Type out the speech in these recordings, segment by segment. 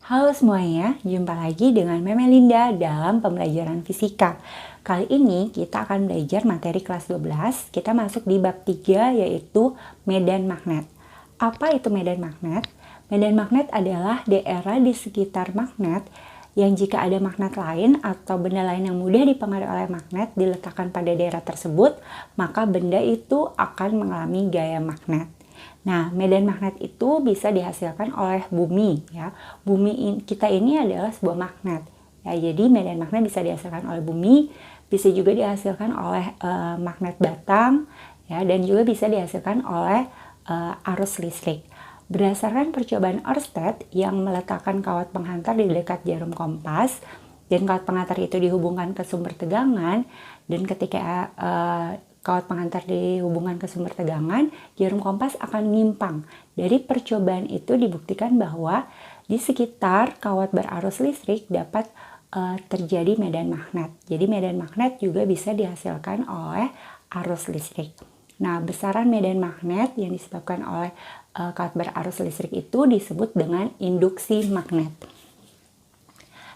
Halo semuanya, jumpa lagi dengan Memelinda dalam pembelajaran fisika. Kali ini kita akan belajar materi kelas 12. Kita masuk di bab 3 yaitu medan magnet. Apa itu medan magnet? Medan magnet adalah daerah di sekitar magnet yang jika ada magnet lain atau benda lain yang mudah dipengaruhi oleh magnet diletakkan pada daerah tersebut, maka benda itu akan mengalami gaya magnet. Nah, medan magnet itu bisa dihasilkan oleh bumi ya. Bumi kita ini adalah sebuah magnet. Ya, jadi medan magnet bisa dihasilkan oleh bumi, bisa juga dihasilkan oleh magnet batang ya, dan juga bisa dihasilkan oleh arus listrik. Berdasarkan percobaan Ørsted yang meletakkan kawat penghantar di dekat jarum kompas dan kawat penghantar itu dihubungkan ke sumber tegangan, dan ketika kawat penghantar dihubungkan ke sumber tegangan, jarum kompas akan menyimpang. Dari percobaan itu dibuktikan bahwa di sekitar kawat berarus listrik dapat terjadi medan magnet. Jadi medan magnet juga bisa dihasilkan oleh arus listrik. Nah, besaran medan magnet yang disebabkan oleh kawat berarus listrik itu disebut dengan induksi magnet.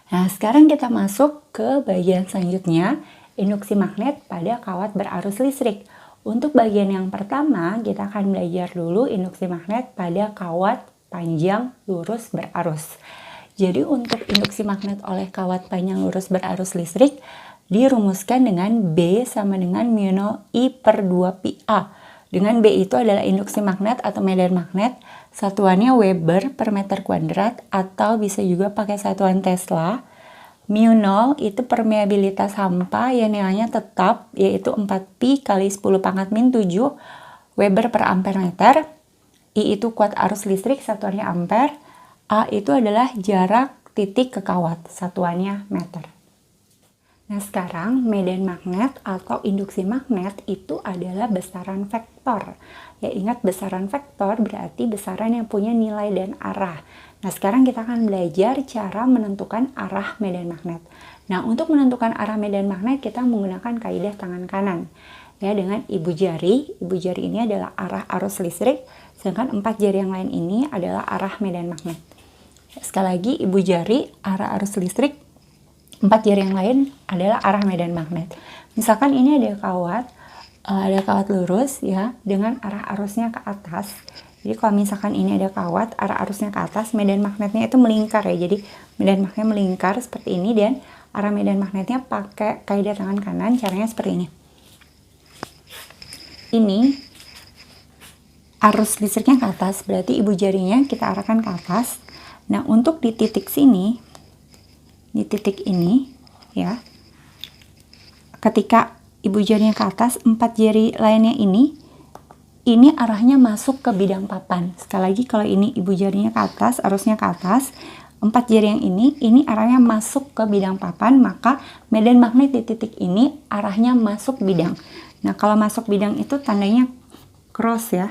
Nah, sekarang kita masuk ke bagian selanjutnya, induksi magnet pada kawat berarus listrik. Untuk bagian yang pertama, kita akan belajar dulu induksi magnet pada kawat panjang lurus berarus. Jadi untuk induksi magnet oleh kawat panjang lurus berarus listrik dirumuskan dengan B sama dengan mu 0 I per 2 pi A. Dengan B itu adalah induksi magnet atau medan magnet, satuannya Weber per meter kuadrat atau bisa juga pakai satuan Tesla. Mu 0 itu permeabilitas hampa yang nilainya tetap, yaitu 4pi kali 10 pangkat min 7 Weber per ampere meter. I itu kuat arus listrik, satuannya ampere. A itu adalah jarak titik ke kawat, satuannya meter. Nah, sekarang medan magnet atau induksi magnet itu adalah besaran vektor. Ya, ingat besaran vektor berarti besaran yang punya nilai dan arah. Nah, sekarang kita akan belajar cara menentukan arah medan magnet. Nah, untuk menentukan arah medan magnet kita menggunakan kaidah tangan kanan. Ya, dengan ibu jari. Ibu jari ini adalah arah arus listrik, sedangkan 4 jari yang lain ini adalah arah medan magnet. Sekali lagi, ibu jari arah arus listrik, 4 jari yang lain adalah arah medan magnet. Misalkan ini ada kawat lurus ya dengan arah arusnya ke atas. Jadi kalau misalkan ini ada kawat, arah arusnya ke atas, medan magnetnya itu melingkar ya. Jadi medan magnetnya melingkar seperti ini dan arah medan magnetnya pakai kaidah tangan kanan, caranya seperti ini. Ini arus listriknya ke atas, berarti ibu jarinya kita arahkan ke atas. Nah, untuk di titik sini, di titik ini ya, ketika ibu jarinya ke atas, 4 jari lainnya ini arahnya masuk ke bidang papan. Sekali lagi, kalau ini ibu jarinya ke atas, arusnya ke atas, 4 jari yang ini arahnya masuk ke bidang papan, maka medan magnet di titik ini arahnya masuk bidang. Nah, kalau masuk bidang itu tandanya cross ya,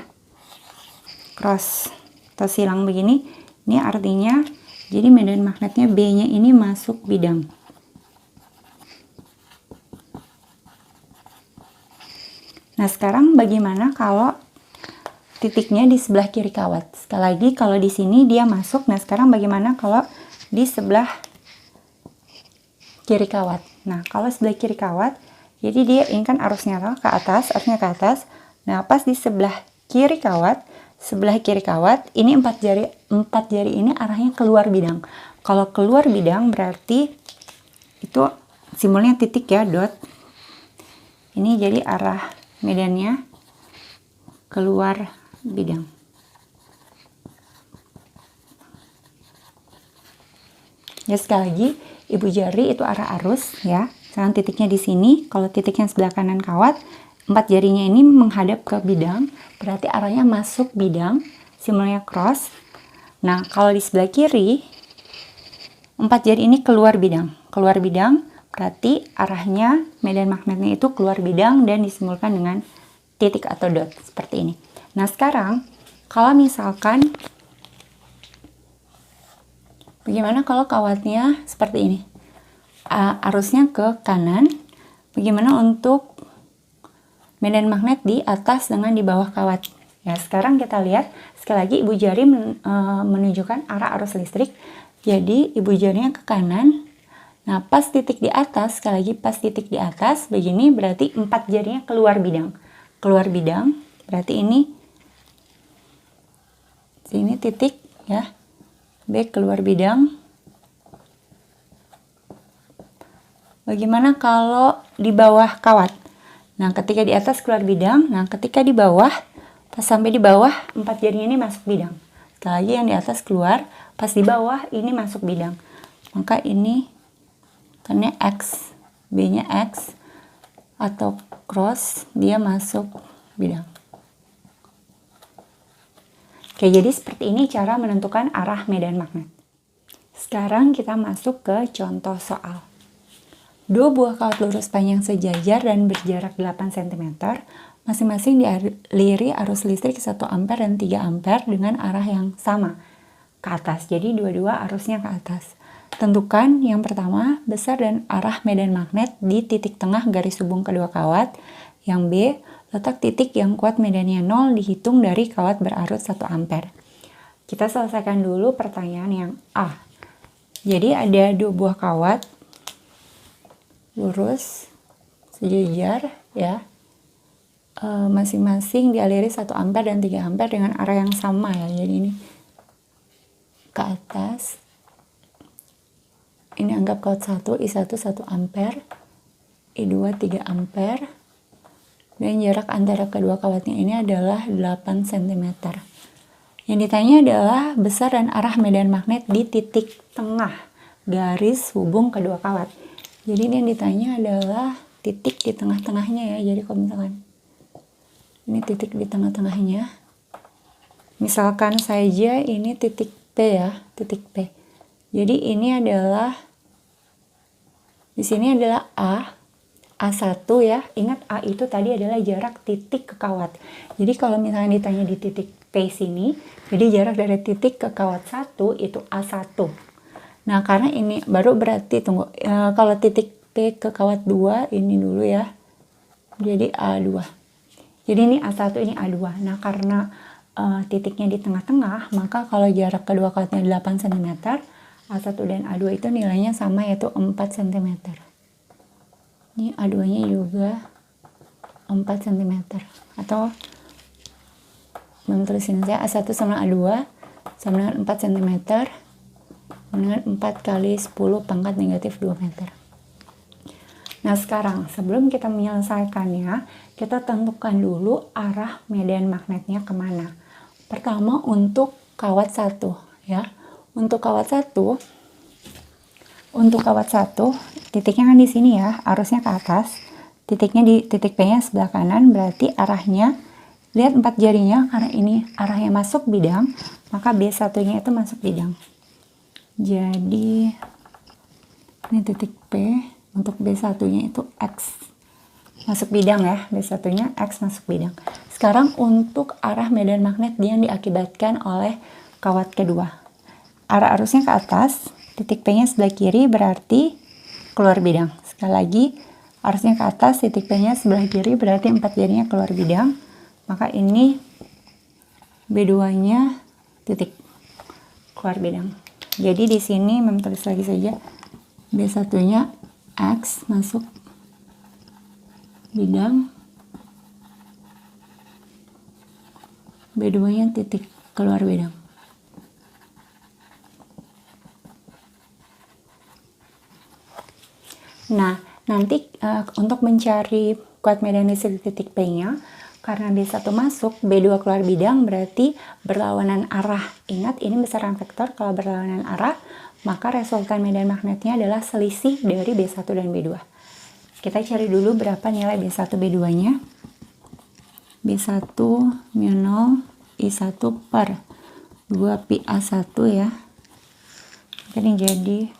cross atau silang begini. Ini artinya jadi medan magnetnya B-nya ini masuk bidang. Nah, sekarang bagaimana kalau titiknya di sebelah kiri kawat? Sekali lagi, kalau di sini dia masuk. Nah, sekarang bagaimana kalau di sebelah kiri kawat? Nah, kalau sebelah kiri kawat, jadi dia ini kan arusnya ke atas, arusnya ke atas. Nah, pas di sebelah kiri kawat, ini 4 jari ini arahnya keluar bidang. Kalau keluar bidang berarti itu simbolnya titik ya, dot. Ini jadi arah medannya keluar bidang. Ya, sekali lagi, ibu jari itu arah arus ya. Sekarang titiknya di sini. Kalau titiknya sebelah kanan kawat, 4 jarinya ini menghadap ke bidang, berarti arahnya masuk bidang, simbolnya cross. Nah, kalau di sebelah kiri, 4 jari ini keluar bidang. Keluar bidang berarti arahnya medan magnetnya itu keluar bidang dan disimbolkan dengan titik atau dot seperti ini. Nah, sekarang kalau misalkan bagaimana kalau kawatnya seperti ini? Arusnya ke kanan. Bagaimana untuk medan magnet di atas dengan di bawah kawat Ya, sekarang kita lihat sekali lagi ibu jari menunjukkan arah arus listrik. Jadi ibu jarinya ke kanan. Nah, pas titik di atas, sekali lagi pas titik di atas begini berarti 4 jarinya keluar bidang. Keluar bidang berarti ini sini titik ya. B keluar bidang. Bagaimana kalau di bawah kawat? Nah, ketika di atas keluar bidang, nah ketika di bawah, pas sampai di bawah, 4 jarinya ini masuk bidang. Sekali lagi yang di atas keluar, pas di bawah ini masuk bidang. Maka ini karena X, B-nya X, atau cross, dia masuk bidang. Oke, jadi seperti ini cara menentukan arah medan magnet. Sekarang kita masuk ke contoh soal. Dua buah kawat lurus panjang sejajar dan berjarak 8 cm, masing-masing dialiri arus listrik 1 ampere dan 3 ampere dengan arah yang sama ke atas. Jadi dua-dua arusnya ke atas. Tentukan yang pertama besar dan arah medan magnet di titik tengah garis hubung kedua kawat. Yang B, letak titik yang kuat medannya 0 dihitung dari kawat berarus 1 ampere. Kita selesaikan dulu pertanyaan yang A. Jadi ada dua buah kawat lurus sejajar ya, masing-masing dialiri 1 ampere dan 3 ampere dengan arah yang sama ya. Jadi ini ke atas, ini anggap kawat 1, I1 1 ampere, I2 3 ampere, dan jarak antara kedua kawatnya ini adalah 8 cm. Yang ditanya adalah besar dan arah medan magnet di titik tengah garis hubung kedua kawat. Jadi ini yang ditanya adalah titik di tengah-tengahnya ya. Jadi kalau misalkan ini titik di tengah-tengahnya, misalkan saja ini titik P ya, titik P. Jadi ini adalah, di sini adalah A1 ya. Ingat A itu tadi adalah jarak titik ke kawat. Jadi kalau misalnya ditanya di titik P sini, jadi jarak dari titik ke kawat 1 itu A1. Nah, karena ini baru berarti, kalau titik P ke kawat 2, ini dulu ya. Jadi A2. Jadi ini A1, ini A2. Nah, karena titiknya di tengah-tengah, maka kalau jarak kedua kawatnya 8 cm, A1 dan A2 itu nilainya sama, yaitu 4 cm. Ini A2-nya juga 4 cm. Atau belum tulisin saya, A1 sama A2 sama dengan 4 cm dengan 4 kali 10 pangkat negatif 2 meter. Nah, sekarang sebelum kita menyelesaikannya, kita tentukan dulu arah medan magnetnya kemana. Pertama untuk kawat 1 ya. Untuk kawat 1, titiknya kan di sini ya, arusnya ke atas. Titiknya di titik P-nya sebelah kanan, berarti arahnya, lihat 4 jarinya, karena ini arahnya masuk bidang, maka B1-nya itu masuk bidang. Jadi ini titik P, untuk B1-nya itu X masuk bidang ya, B1-nya X masuk bidang. Sekarang untuk arah medan magnet yang diakibatkan oleh kawat kedua. Arah arusnya ke atas, titik P-nya sebelah kiri berarti keluar bidang. Sekali lagi, arusnya ke atas, titik P-nya sebelah kiri berarti 4 jarinya keluar bidang. Maka ini B2-nya titik keluar bidang. Jadi di sini tulis lagi saja, B1-nya X masuk bidang, B2-nya titik keluar bidang. Nah, nanti untuk mencari kuat medan listrik di titik P-nya, karena B1 masuk, B2 keluar bidang, berarti berlawanan arah. Ingat, ini besaran vektor. Kalau berlawanan arah, maka resultan medan magnetnya adalah selisih dari B1 dan B2. Kita cari dulu berapa nilai B1, B2-nya. B1 mu 0, I1 per 2 pi A1 ya. Ini jadi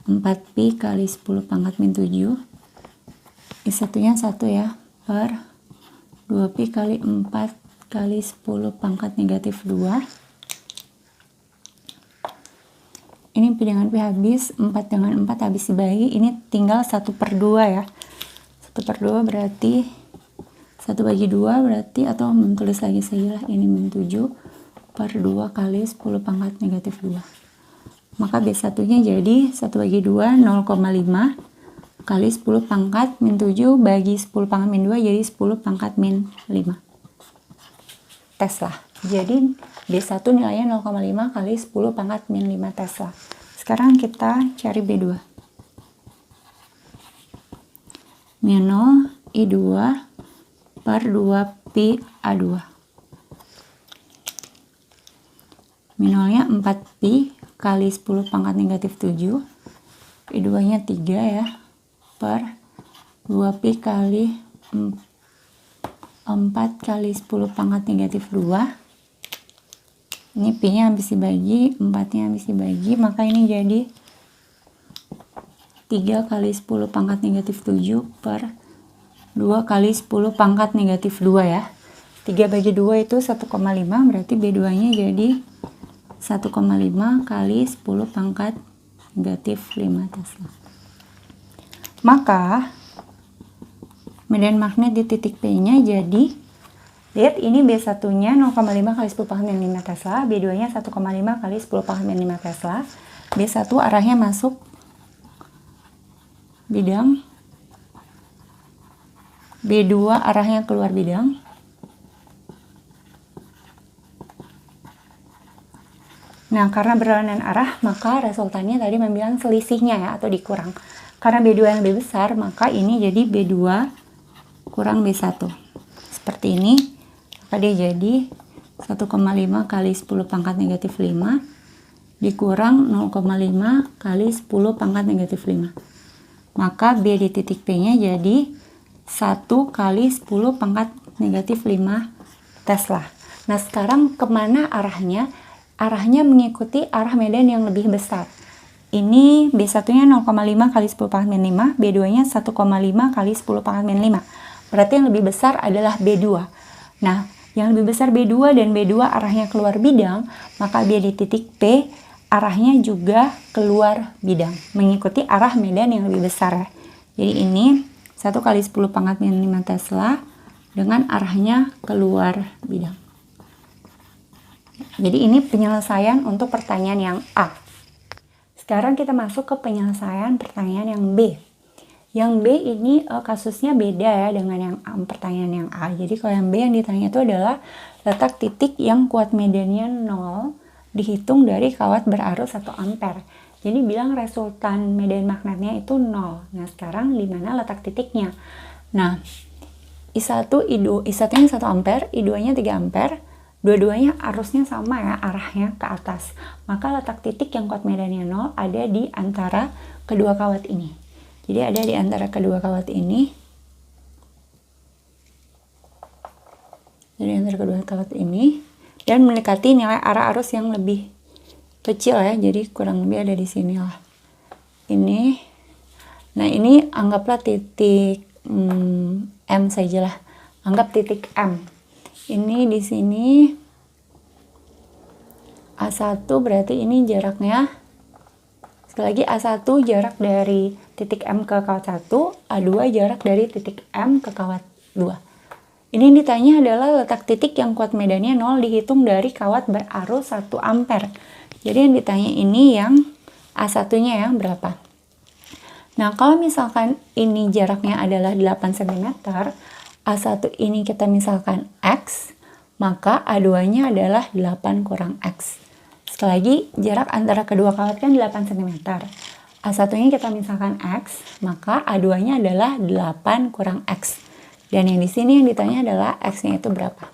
4 pi kali 10 pangkat min 7. I1-nya 1 ya, per 2 pi kali 4 kali 10 pangkat negatif 2. Ini pi dengan pi habis, 4 dengan 4 habis dibagi, ini tinggal 1/2 ya. 1/2 berarti 1/2 berarti, atau menulis lagi saja lah, ini min 7 per 2 kali 10 pangkat negatif 2. Maka B1 nya jadi 1/2 0,5 kali 10 pangkat min 7 bagi 10 pangkat min 2 jadi 10 pangkat min 5 Tesla. Jadi B1 nilainya 0,5 kali 10 pangkat min 5 Tesla. Sekarang kita cari B2. Min 0 I2 per 2 pi A2. Min 0-nya 4 pi kali 10 pangkat negatif 7. I2 nya 3 ya, per 2 pi kali 4 kali 10 pangkat negatif 2. Ini pi nya habis dibagi, 4 nya habis dibagi, maka ini jadi 3 kali 10 pangkat negatif 7 per 2 kali 10 pangkat negatif 2 ya. 3 bagi 2 itu 1,5, berarti B2 nya jadi 1,5 kali 10 pangkat negatif 5 Tesla. Maka medan magnet di titik P nya jadi, lihat ini B1 nya 0,5 kali 10 pangkat min 5 Tesla, B2 nya 1,5 kali 10 pangkat min 5 Tesla. B1 arahnya masuk bidang, B2 arahnya keluar bidang. Nah, karena berlawanan arah, maka resultannya tadi membilang selisihnya ya, atau dikurang. Karena B2 yang lebih besar, maka ini jadi B2 kurang B1. Seperti ini, maka dia jadi 1,5 kali 10 pangkat negatif 5 dikurang 0,5 kali 10 pangkat negatif 5. Maka B di titik P nya jadi 1 kali 10 pangkat negatif 5 Tesla. Nah, sekarang kemana arahnya? Arahnya mengikuti arah medan yang lebih besar. Ini B1 nya 0,5 kali 10 pangkat min 5, B2 nya 1,5 kali 10 pangkat min 5. Berarti yang lebih besar adalah B2. Nah, yang lebih besar B2 dan B2 arahnya keluar bidang, maka B di titik P arahnya juga keluar bidang, mengikuti arah medan yang lebih besar. Jadi ini 1 kali 10 pangkat min 5 Tesla dengan arahnya keluar bidang. Jadi ini penyelesaian untuk pertanyaan yang A. Sekarang kita masuk ke penyelesaian pertanyaan yang B. Yang B ini kasusnya beda ya dengan yang pertanyaan yang A. Jadi kalau yang B yang ditanya itu adalah letak titik yang kuat medannya 0 dihitung dari kawat berarus 1 ampere. Jadi bilang resultan medan magnetnya itu 0. Nah, sekarang di mana letak titiknya? Nah, I1 nya 1 ampere, I2 nya 3 ampere. Dua-duanya arusnya sama ya, arahnya ke atas. Maka letak titik yang kuat medannya 0 ada di antara kedua kawat ini. Jadi ada di antara kedua kawat ini. Jadi antara kedua kawat ini. Dan mendekati nilai arah arus yang lebih kecil ya, jadi kurang lebih ada di sini lah. Ini, nah ini anggaplah titik M sajalah. Anggap titik M. Ini di sini A1 berarti ini jaraknya, sekali lagi A1 jarak dari titik M ke kawat 1, A2 jarak dari titik M ke kawat 2. Ini yang ditanya adalah letak titik yang kuat medannya 0 dihitung dari kawat berarus 1 ampere. Jadi yang ditanya ini yang A1-nya yang berapa? Nah, kalau misalkan ini jaraknya adalah 8 cm, A1 ini kita misalkan X, maka A2-nya adalah 8 kurang X. Sekali lagi, jarak antara kedua kawat kan 8 cm. A1-nya kita misalkan X, maka A2-nya adalah 8 kurang X. Dan yang di sini yang ditanya adalah X-nya itu berapa?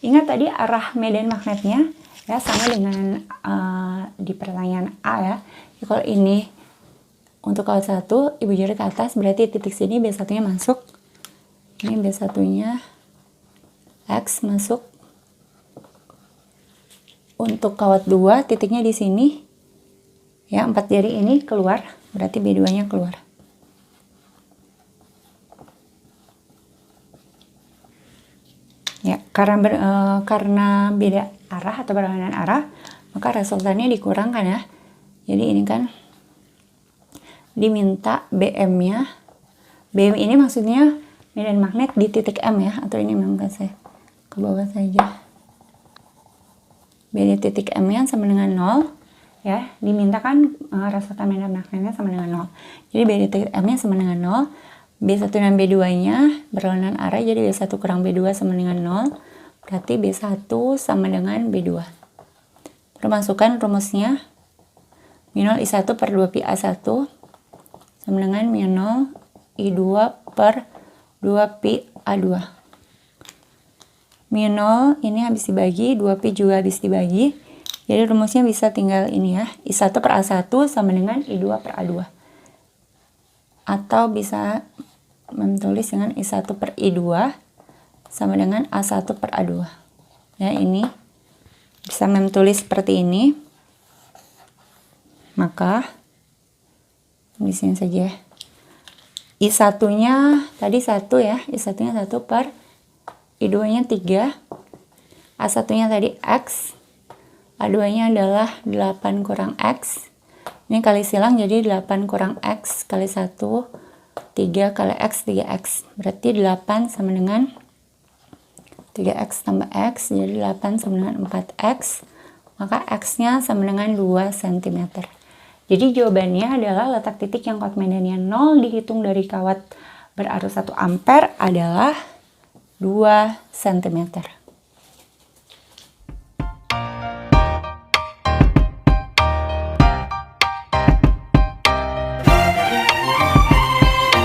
Ingat tadi arah medan magnetnya ya sama dengan di pertanyaan A ya. Jadi kalau ini untuk kawat 1, ibu jari ke atas, berarti titik sini B1-nya masuk. Ini B1-nya X masuk. Untuk kawat 2, titiknya di sini. Ya, 4 jari ini keluar, berarti B2-nya keluar. Ya, karena beda arah atau berlawanan arah, maka resultannya dikurangkan ya. Jadi ini kan diminta BM-nya. BM ini maksudnya medan magnet di titik M ya, atau ini memang saya ke bawah saja. B di titik M nya sama dengan 0 ya, dimintakan resatan medan magnetnya sama dengan 0. Jadi B di titik M nya sama dengan 0. B1 dan B2 nya berlawanan arah, jadi B1 kurang B2 sama dengan 0. Berarti B1 sama dengan B2. Permasukkan rumusnya. Min 0 I1 per 2 pi A1 sama dengan min 0 I2 per 2 pi A2. Min 0 ini habis dibagi, 2 pi juga habis dibagi. Jadi rumusnya bisa tinggal ini ya. I1 per A1 sama dengan I2 per A2. Atau bisa menulis dengan I1 per I2 sama dengan A1 per A2. Ya, ini bisa menulis seperti ini. Maka di sini saja. I1-nya tadi 1 ya. I1-nya 1 per I2-nya 3. A1-nya tadi X. A2-nya adalah 8 kurang X. Ini kali silang jadi 8 kurang X kali 1. 3 kali X, 3X. Berarti 8 sama dengan 3X tambah X. Jadi 8 sama dengan 4X. Maka X-nya sama dengan 2 cm. Jadi jawabannya adalah letak titik yang kawat medannya 0 dihitung dari kawat berarus 1 ampere adalah 2 cm.